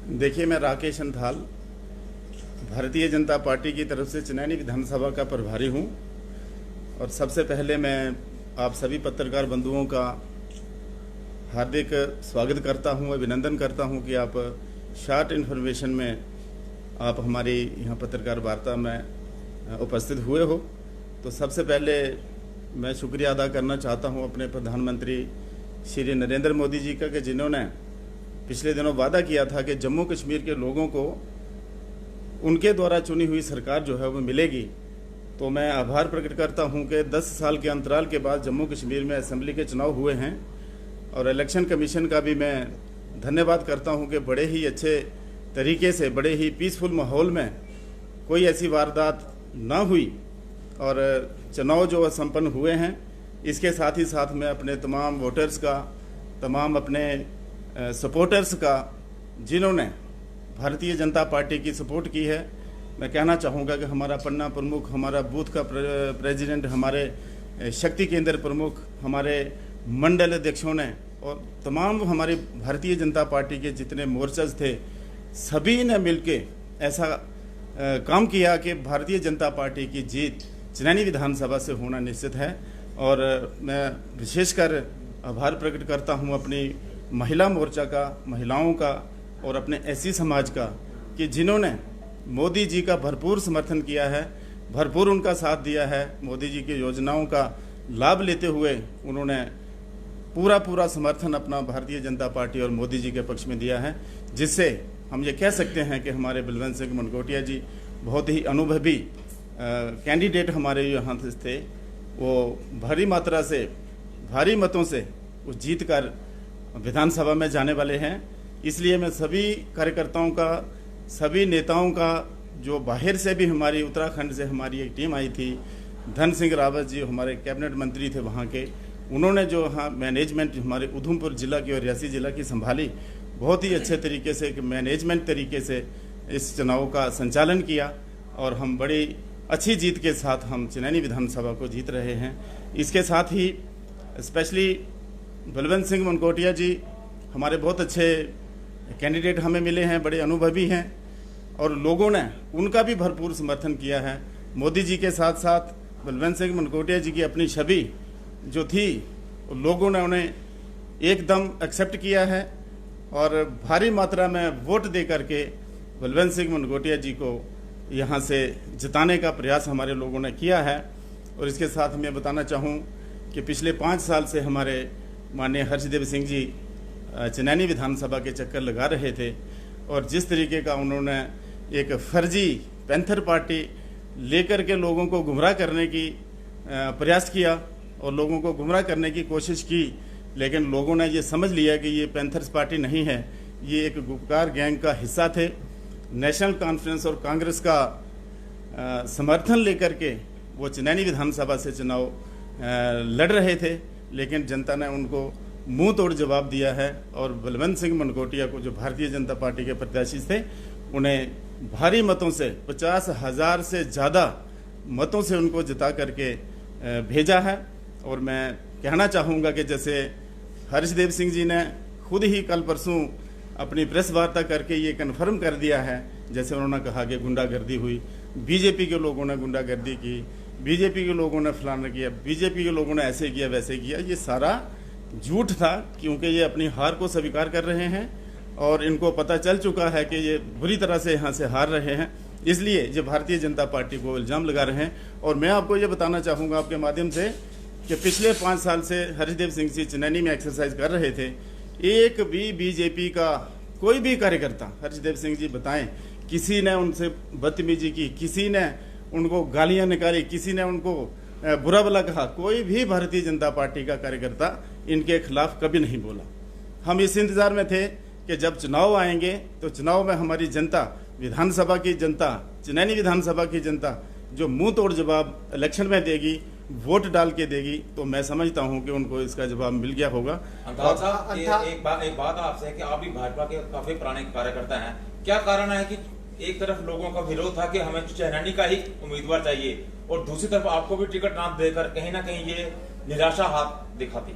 देखिए, मैं राकेश अंथाल भारतीय जनता पार्टी की तरफ से चनैनी विधानसभा का प्रभारी हूं और सबसे पहले मैं आप सभी पत्रकार बंधुओं का हार्दिक स्वागत करता हूं, अभिनंदन करता हूं कि आप शॉर्ट इन्फॉर्मेशन में आप हमारी यहाँ पत्रकार वार्ता में उपस्थित हुए हो। तो सबसे पहले मैं शुक्रिया अदा करना चाहता हूं अपने प्रधानमंत्री श्री नरेंद्र मोदी जी का कि जिन्होंने पिछले दिनों वादा किया था कि जम्मू कश्मीर के लोगों को उनके द्वारा चुनी हुई सरकार जो है वो मिलेगी। तो मैं आभार प्रकट करता हूं कि 10 साल के अंतराल के बाद जम्मू कश्मीर में असेंबली के चुनाव हुए हैं और इलेक्शन कमीशन का भी मैं धन्यवाद करता हूं कि बड़े ही अच्छे तरीके से, बड़े ही पीसफुल माहौल में कोई ऐसी वारदात ना हुई और चुनाव जो संपन्न हुए हैं। इसके साथ ही साथ मैं अपने तमाम वोटर्स का, तमाम अपने सपोर्टर्स का जिन्होंने भारतीय जनता पार्टी की सपोर्ट की है, मैं कहना चाहूँगा कि हमारा पन्ना प्रमुख, हमारा बूथ का प्रेसिडेंट, हमारे शक्ति केंद्र प्रमुख, हमारे मंडल अध्यक्षों ने और तमाम हमारी भारतीय जनता पार्टी के जितने मोर्चज थे, सभी ने मिलके ऐसा काम किया कि भारतीय जनता पार्टी की जीत चनैनी विधानसभा से होना निश्चित है। और मैं विशेषकर आभार प्रकट करता हूँ अपनी महिला मोर्चा का, महिलाओं का और अपने एससी समाज का कि जिन्होंने मोदी जी का भरपूर समर्थन किया है, भरपूर उनका साथ दिया है। मोदी जी की योजनाओं का लाभ लेते हुए उन्होंने पूरा समर्थन अपना भारतीय जनता पार्टी और मोदी जी के पक्ष में दिया है, जिससे हम ये कह सकते हैं कि हमारे बलवंत सिंह मनकोटिया जी बहुत ही अनुभवी कैंडिडेट हमारे यहाँ थे। वो भारी मात्रा से, भारी मतों से वो जीत कर विधानसभा में जाने वाले हैं। इसलिए मैं सभी कार्यकर्ताओं का, सभी नेताओं का, जो बाहर से भी हमारी उत्तराखंड से हमारी एक टीम आई थी, धन सिंह रावत जी हमारे कैबिनेट मंत्री थे वहाँ के, उन्होंने जो हाँ मैनेजमेंट हमारे उधमपुर जिला की और रियासी जिला की संभाली, बहुत ही अच्छे तरीके से, मैनेजमेंट तरीके से इस चुनाव का संचालन किया और हम बड़ी अच्छी जीत के साथ हम चनैनी विधानसभा को जीत रहे हैं। इसके साथ ही स्पेशली बलवंत सिंह मनकोटिया जी हमारे बहुत अच्छे कैंडिडेट हमें मिले हैं, बड़े अनुभवी हैं और लोगों ने उनका भी भरपूर समर्थन किया है। मोदी जी के साथ साथ बलवंत सिंह मनकोटिया जी की अपनी छवि जो थी, लोगों ने उन्हें एकदम एक्सेप्ट किया है और भारी मात्रा में वोट दे करके बलवंत सिंह मनकोटिया जी को यहाँ से जिताने का प्रयास हमारे लोगों ने किया है। और इसके साथ मैं बताना चाहूँ कि पिछले 5 साल से हमारे माननीय हर्षदेव सिंह जी चनैनी विधानसभा के चक्कर लगा रहे थे और जिस तरीके का उन्होंने एक फर्जी पैंथर पार्टी लेकर के लोगों को गुमराह करने की प्रयास किया और लोगों को गुमराह करने की कोशिश की, लेकिन लोगों ने ये समझ लिया कि ये पैंथर्स पार्टी नहीं है, ये एक गुपकार गैंग का हिस्सा थे। नेशनल कॉन्फ्रेंस और कांग्रेस का समर्थन लेकर के वो चनैनी विधानसभा से चुनाव लड़ रहे थे, लेकिन जनता ने उनको मुंह तोड़ जवाब दिया है और बलवंत सिंह मनकोटिया को, जो भारतीय जनता पार्टी के प्रत्याशी थे, उन्हें भारी मतों से 50,000 से ज़्यादा मतों से उनको जिता करके भेजा है। और मैं कहना चाहूँगा कि जैसे हर्षदेव सिंह जी ने खुद ही कल परसों अपनी प्रेस वार्ता करके ये कन्फर्म कर दिया है, जैसे उन्होंने कहा कि गुंडागर्दी हुई, बीजेपी के लोगों ने गुंडागर्दी की, बीजेपी के लोगों ने फलाना किया, बीजेपी के लोगों ने ऐसे किया वैसे किया, ये सारा झूठ था, क्योंकि ये अपनी हार को स्वीकार कर रहे हैं और इनको पता चल चुका है कि ये बुरी तरह से यहाँ से हार रहे हैं, इसलिए ये भारतीय जनता पार्टी को इल्ज़ाम लगा रहे हैं। और मैं आपको ये बताना चाहूँगा आपके माध्यम से कि पिछले 5 साल से हर्षदेव सिंह जी चनैनी में एक्सरसाइज कर रहे थे, एक भी बीजेपी का कोई भी कार्यकर्ता, हर्षदेव सिंह जी बताएं, किसी ने उनसे बदतमीजी की, किसी ने उनको गालियां निकाली, किसी ने उनको बुरा भला कहा, कोई भी भारतीय जनता पार्टी का कार्यकर्ता इनके खिलाफ कभी नहीं बोला। हम इस इंतजार में थे कि जब चुनाव आएंगे तो चुनाव में हमारी जनता, विधानसभा की जनता, चनैनी विधानसभा की जनता जो मुंह तोड़ जवाब इलेक्शन में देगी, वोट डाल के देगी, तो मैं समझता हूं कि उनको इसका जवाब मिल गया होगा। एक बात आपसे है कि आप भी भाजपा के काफी पुराने कार्यकर्ता हैं, क्या कारण है कि एक तरफ लोगों का विरोध था कि हमें चनैनी का ही उम्मीदवार चाहिए और दूसरी तरफ आपको भी टिकट ना देकर कहीं ना कहीं ये निराशा हाथ दिखाती?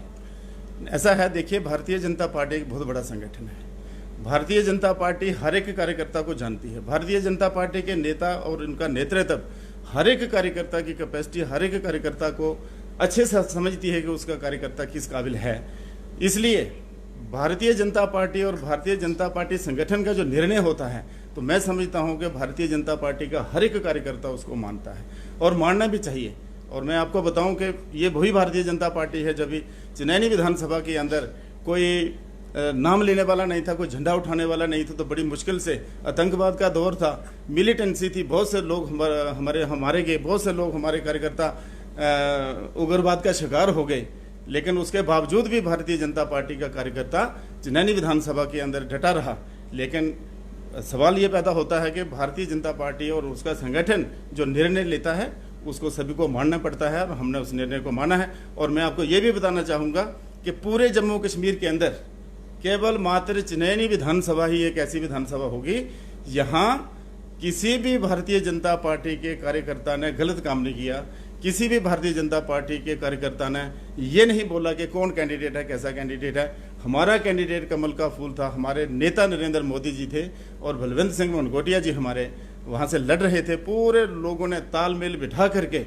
ऐसा है, देखिए, भारतीय जनता पार्टी एक बहुत बड़ा संगठन है। भारतीय जनता पार्टी हर एक कार्यकर्ता को जानती है। भारतीय जनता पार्टी के नेता और उनका नेतृत्व हर एक कार्यकर्ता की कैपेसिटी, हर एक कार्यकर्ता को अच्छे से समझती है कि उसका कार्यकर्ता किस काबिल है। इसलिए भारतीय जनता पार्टी और भारतीय जनता पार्टी संगठन का जो निर्णय होता है, तो मैं समझता हूं कि भारतीय जनता पार्टी का हर एक कार्यकर्ता उसको मानता है और मानना भी चाहिए। और मैं आपको बताऊं कि ये वही भारतीय जनता पार्टी है जब भी चिनैनी विधानसभा के अंदर कोई नाम लेने वाला नहीं था, कोई झंडा उठाने वाला नहीं था, तो बड़ी मुश्किल से आतंकवाद का दौर था, मिलिटेंसी थी, बहुत से लोग हमारे गए, बहुत से लोग हमारे कार्यकर्ता उग्रवाद का शिकार हो गए। लेकिन उसके बावजूद भी भारतीय जनता पार्टी का कार्यकर्ता चिनैनी विधानसभा के अंदर डटा रहा। लेकिन सवाल ये पैदा होता है कि भारतीय जनता पार्टी और उसका संगठन जो निर्णय लेता है उसको सभी को मानना पड़ता है, और हमने उस निर्णय को माना है। और मैं आपको ये भी बताना चाहूँगा कि पूरे जम्मू कश्मीर के अंदर केवल मात्र चिनैनी विधानसभा ही एक ऐसी विधानसभा होगी यहाँ किसी भी भारतीय जनता पार्टी के कार्यकर्ता ने गलत काम नहीं किया। किसी भी भारतीय जनता पार्टी के कार्यकर्ता ने ये नहीं बोला कि कौन कैंडिडेट है, कैसा कैंडिडेट है। हमारा कैंडिडेट कमल का फूल था, हमारे नेता नरेंद्र मोदी जी थे और बलवंत सिंह मनकोटिया जी हमारे वहाँ से लड़ रहे थे। पूरे लोगों ने तालमेल बिठा करके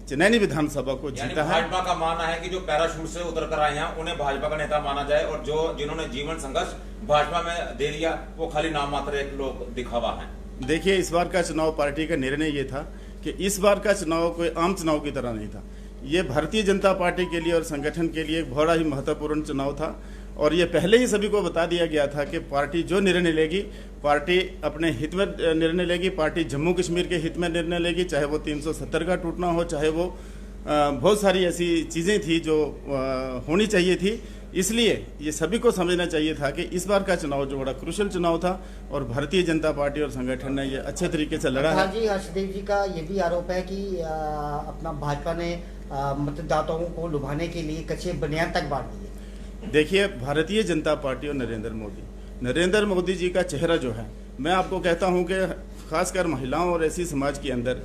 चिनैनी विधानसभा को जीता है। भाजपा का मानना है कि जो पैराशूट से उतर कर आए हैं उन्हें भाजपा का नेता माना जाए, और जो जिन्होंने जीवन संघर्ष भाजपा में दे दिया वो खाली नाम मात्र एक लोग दिखावा है। देखिए, इस बार का चुनाव पार्टी का निर्णय ये था कि इस बार का चुनाव कोई आम चुनाव की तरह नहीं था। ये भारतीय जनता पार्टी के लिए और संगठन के लिए एक बड़ा ही महत्वपूर्ण चुनाव था। और ये पहले ही सभी को बता दिया गया था कि पार्टी जो निर्णय लेगी, पार्टी अपने हित में निर्णय लेगी, पार्टी जम्मू कश्मीर के हित में निर्णय लेगी, चाहे वो 370 का टूटना हो, चाहे वो बहुत सारी ऐसी चीज़ें थी जो होनी चाहिए थी। इसलिए ये सभी को समझना चाहिए था कि इस बार का चुनाव जो बड़ा क्रूशल चुनाव था और भारतीय जनता पार्टी और संगठन ने ये अच्छे तरीके से लड़ा है। जी, हर्षदेव जी का ये भी आरोप है कि अपना भाजपा ने मतदाताओं को लुभाने के लिए कच्चे बनियान तक बांट दिए। देखिए, भारतीय जनता पार्टी और नरेंद्र मोदी जी का चेहरा जो है, मैं आपको कहता हूं कि खासकर महिलाओं और ऐसी समाज के अंदर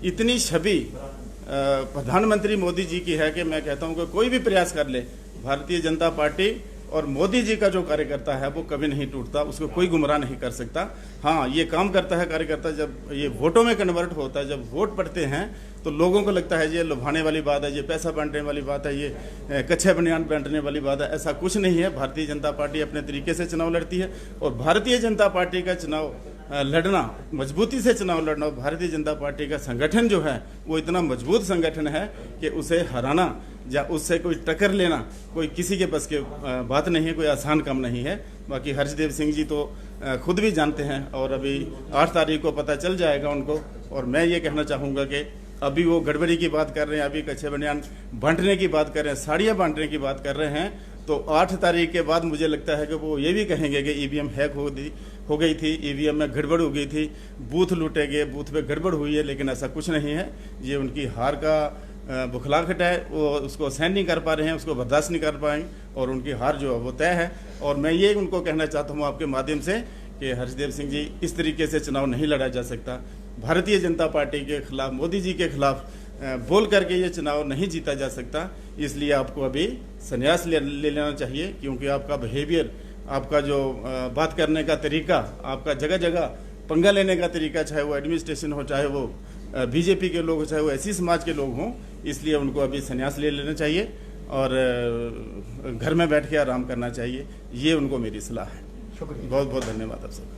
इतनी छवि प्रधानमंत्री मोदी जी की है कि मैं कहता हूं कि कोई भी प्रयास कर ले, भारतीय जनता पार्टी और मोदी जी का जो कार्यकर्ता है वो कभी नहीं टूटता, उसको कोई गुमराह नहीं कर सकता। हाँ, ये काम करता है कार्यकर्ता जब ये वोटों में कन्वर्ट होता है, जब वोट पड़ते हैं तो लोगों को लगता है ये लुभाने वाली बात है, ये पैसा बांटने वाली बात है, ये कच्चे बनियान बांटने वाली बात है। ऐसा कुछ नहीं है। भारतीय जनता पार्टी अपने तरीके से चुनाव लड़ती है और भारतीय जनता पार्टी का चुनाव लड़ना, मजबूती से चुनाव लड़ना, भारतीय जनता पार्टी का संगठन जो है वो इतना मजबूत संगठन है कि उसे हराना या उससे कोई टक्कर लेना कोई किसी के बस के बात नहीं है, कोई आसान काम नहीं है। बाकी हर्षदेव सिंह जी तो खुद भी जानते हैं और अभी 8 तारीख को पता चल जाएगा उनको। और मैं ये कहना चाहूँगा कि अभी वो गड़बड़ी की बात कर रहे हैं, अभी कच्चे बनियान बांटने की बात कर रहे हैं, साड़ियाँ बांटने की बात कर रहे हैं, तो 8 तारीख के बाद मुझे लगता है कि वो ये भी कहेंगे कि ईवीएम हैक हो गई थी, ईवीएम में गड़बड़ हो गई थी, बूथ लूटे गए, बूथ पे गड़बड़ हुई है। लेकिन ऐसा कुछ नहीं है। ये उनकी हार का बुखलाहट है, वो उसको सहन नहीं कर पा रहे हैं, उसको बर्दाश्त नहीं कर पाएंगे और उनकी हार जो है वो तय है। और मैं ये उनको कहना चाहता हूँ आपके माध्यम से कि हर्षदेव सिंह जी, इस तरीके से चुनाव नहीं लड़ा जा सकता। भारतीय जनता पार्टी के खिलाफ, मोदी जी के खिलाफ बोल करके ये चुनाव नहीं जीता जा सकता। इसलिए आपको अभी संन्यास ले लेना चाहिए, क्योंकि आपका बिहेवियर, आपका जो बात करने का तरीका, आपका जगह जगह पंगा लेने का तरीका, चाहे वो एडमिनिस्ट्रेशन हो, चाहे वो बीजेपी के लोग हो, चाहे वो ऐसी समाज के लोग हों, इसलिए उनको अभी संन्यास ले लेना चाहिए और घर में बैठ के आराम करना चाहिए। ये उनको मेरी सलाह है। शुक्रिया, बहुत बहुत धन्यवाद आप सब।